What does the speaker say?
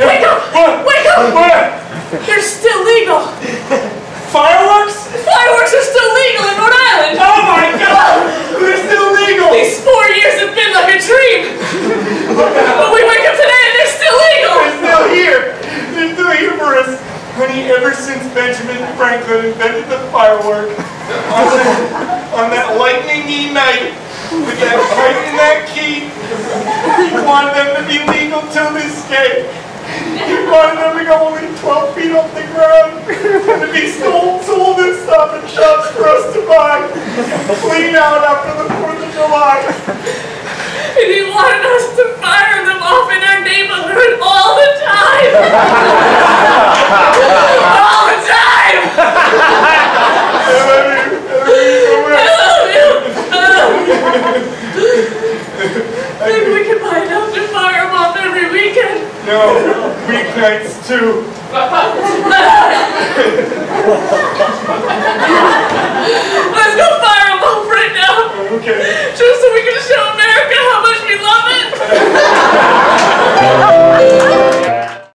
Wake up! What? Wake up! What? They're still legal. Fireworks? Fireworks are still legal in Rhode Island. Oh my God! They're still legal! These 4 years have been like a dream. But we wake up today and they're still legal. They're still here. They're still here for us. Honey, ever since Benjamin Franklin invented the firework on that lightning-y night with that pipe and that key, he wanted them to be legal till this day. He wanted them to go only 12 feet off the ground and to be sold in Stop and Shops for us to buy clean out after the 4th of July. And he wanted us to fire them off in our neighborhood all the time. All the time. I love you. I love you. Maybe we can buy enough to fire them off every weekend. No, weeknights too.